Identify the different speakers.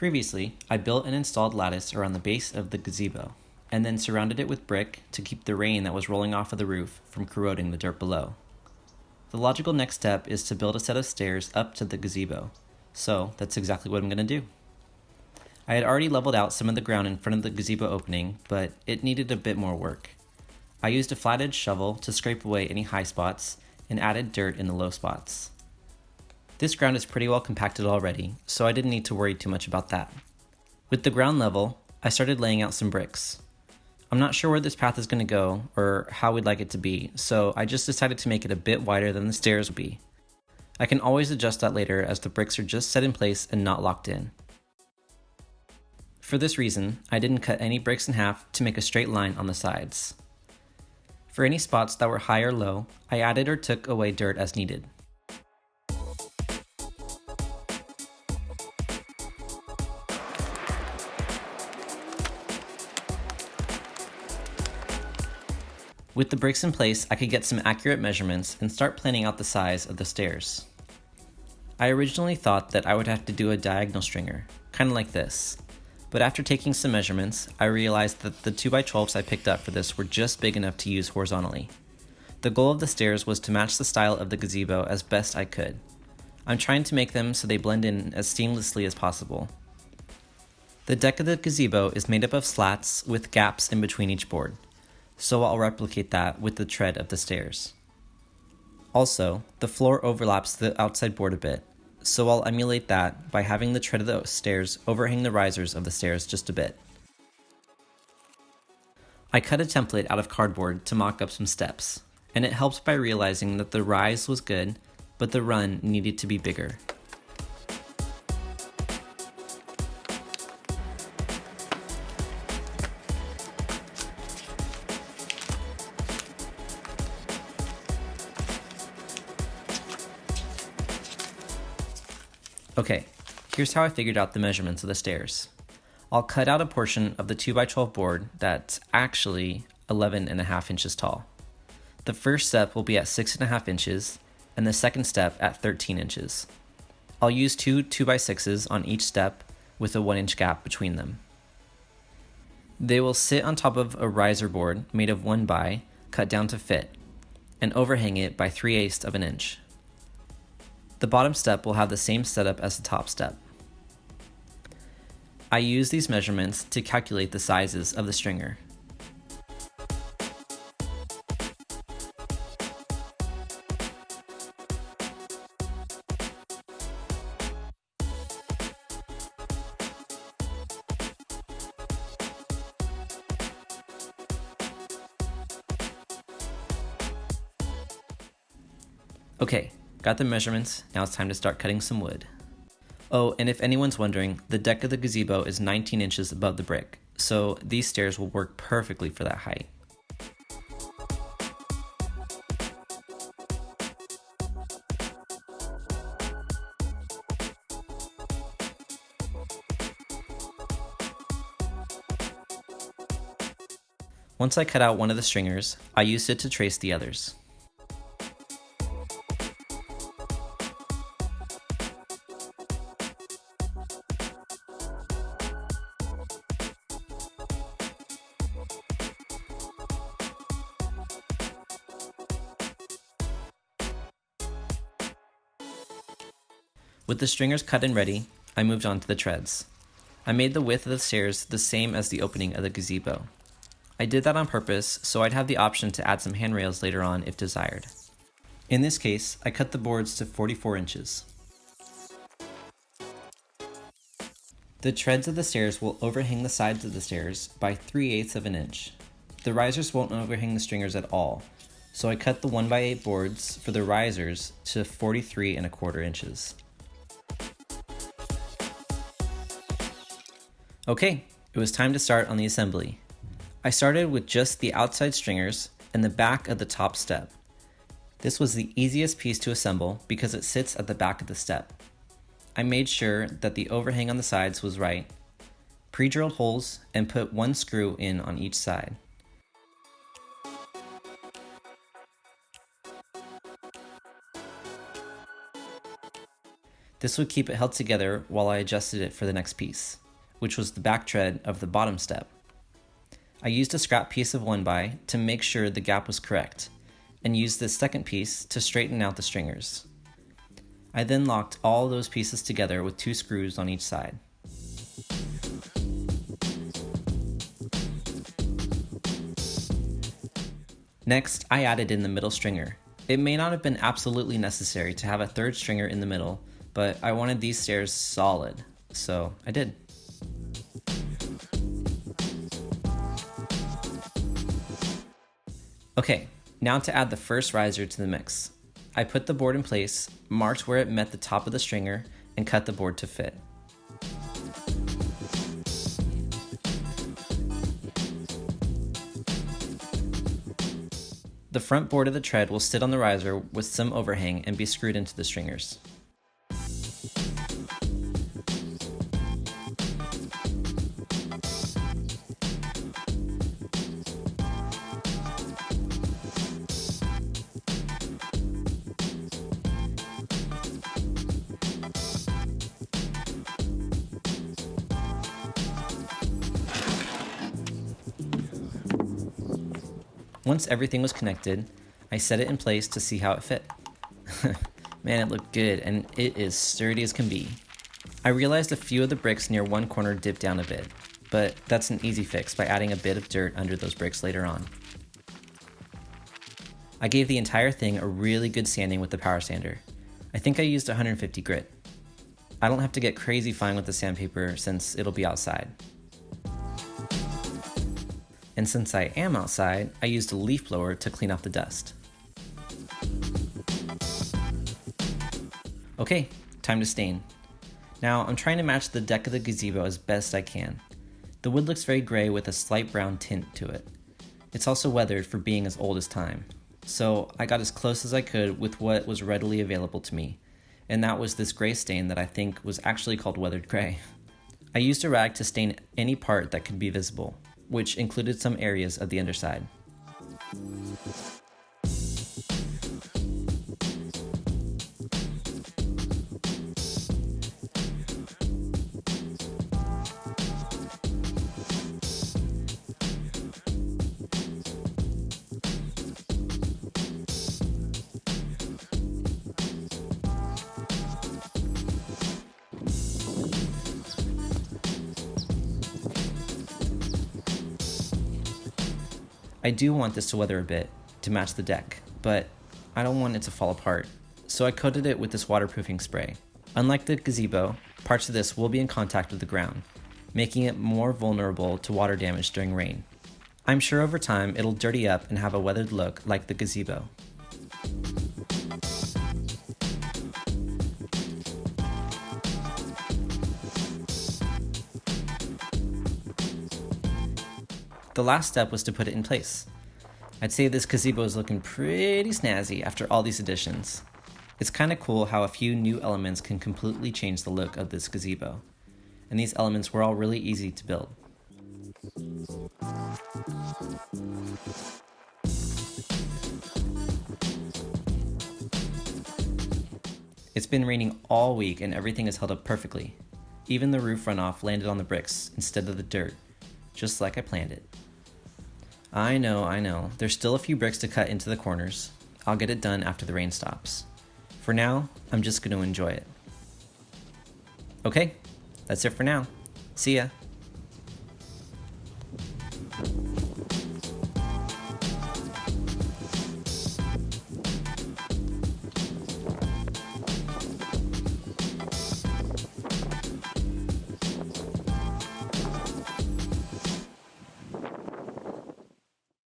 Speaker 1: Previously, I built and installed lattice around the base of the gazebo, and then surrounded it with brick to keep the rain that was rolling off of the roof from corroding the dirt below. The logical next step is to build a set of stairs up to the gazebo, so that's exactly what I'm going to do. I had already leveled out some of the ground in front of the gazebo opening, but it needed a bit more work. I used a flat-edged shovel to scrape away any high spots and added dirt in the low spots. This ground is pretty well compacted already, so I didn't need to worry too much about that. With the ground level, I started laying out some bricks. I'm not sure where this path is going to go or how we'd like it to be, so I just decided to make it a bit wider than the stairs would be. I can always adjust that later as the bricks are just set in place and not locked in. For this reason, I didn't cut any bricks in half to make a straight line on the sides. For any spots that were high or low, I added or took away dirt as needed. With the bricks in place, I could get some accurate measurements and start planning out the size of the stairs. I originally thought that I would have to do a diagonal stringer, kind of like this, but after taking some measurements, I realized that the 2x12s I picked up for this were just big enough to use horizontally. The goal of the stairs was to match the style of the gazebo as best I could. I'm trying to make them so they blend in as seamlessly as possible. The deck of the gazebo is made up of slats with gaps in between each board, so I'll replicate that with the tread of the stairs. Also, the floor overlaps the outside board a bit, so I'll emulate that by having the tread of the stairs overhang the risers of the stairs just a bit. I cut a template out of cardboard to mock up some steps, and it helped by realizing that the rise was good, but the run needed to be bigger. Okay, here's how I figured out the measurements of the stairs. I'll cut out a portion of the 2x12 board that's actually 11.5 inches tall. The first step will be at 6.5 inches, and the second step at 13 inches. I'll use two 2x6s on each step with a 1-inch gap between them. They will sit on top of a riser board made of 1x, cut down to fit, and overhang it by 3/8 of an inch. The bottom step will have the same setup as the top step. I use these measurements to calculate the sizes of the stringer. Okay, got the measurements, now it's time to start cutting some wood. Oh, and if anyone's wondering, the deck of the gazebo is 19 inches above the brick, so these stairs will work perfectly for that height. Once I cut out one of the stringers, I used it to trace the others. With the stringers cut and ready, I moved on to the treads. I made the width of the stairs the same as the opening of the gazebo. I did that on purpose so I'd have the option to add some handrails later on if desired. In this case, I cut the boards to 44 inches. The treads of the stairs will overhang the sides of the stairs by 3/8 of an inch. The risers won't overhang the stringers at all, so I cut the 1x8 boards for the risers to 43.25 inches. Okay, it was time to start on the assembly. I started with just the outside stringers and the back of the top step. This was the easiest piece to assemble because it sits at the back of the step. I made sure that the overhang on the sides was right, pre-drilled holes, and put one screw in on each side. This would keep it held together while I adjusted it for the next piece, which was the back tread of the bottom step. I used a scrap piece of 1x to make sure the gap was correct, and used this second piece to straighten out the stringers. I then locked all those pieces together with 2 screws on each side. Next, I added in the middle stringer. It may not have been absolutely necessary to have a 3rd stringer in the middle, but I wanted these stairs solid, so I did. Okay, now to add the first riser to the mix. I put the board in place, marked where it met the top of the stringer, and cut the board to fit. The front board of the tread will sit on the riser with some overhang and be screwed into the stringers. Once everything was connected, I set it in place to see how it fit. Man, it looked good, and it is sturdy as can be. I realized a few of the bricks near one corner dipped down a bit, but that's an easy fix by adding a bit of dirt under those bricks later on. I gave the entire thing a really good sanding with the power sander. I think I used 150 grit. I don't have to get crazy fine with the sandpaper since it'll be outside. And since I am outside, I used a leaf blower to clean off the dust. Okay, time to stain. Now I'm trying to match the deck of the gazebo as best I can. The wood looks very gray with a slight brown tint to it. It's also weathered for being as old as time. So I got as close as I could with what was readily available to me, and that was this gray stain that I think was actually called weathered gray. I used a rag to stain any part that could be visible, which included some areas of the underside. I do want this to weather a bit to match the deck, but I don't want it to fall apart, so I coated it with this waterproofing spray. Unlike the gazebo, parts of this will be in contact with the ground, making it more vulnerable to water damage during rain. I'm sure over time it'll dirty up and have a weathered look like the gazebo. The last step was to put it in place. I'd say this gazebo is looking pretty snazzy after all these additions. It's kinda cool how a few new elements can completely change the look of this gazebo. And these elements were all really easy to build. It's been raining all week and everything has held up perfectly. Even the roof runoff landed on the bricks instead of the dirt, just like I planned it. I know. There's still a few bricks to cut into the corners. I'll get it done after the rain stops. For now, I'm just going to enjoy it. Okay, that's it for now. See ya.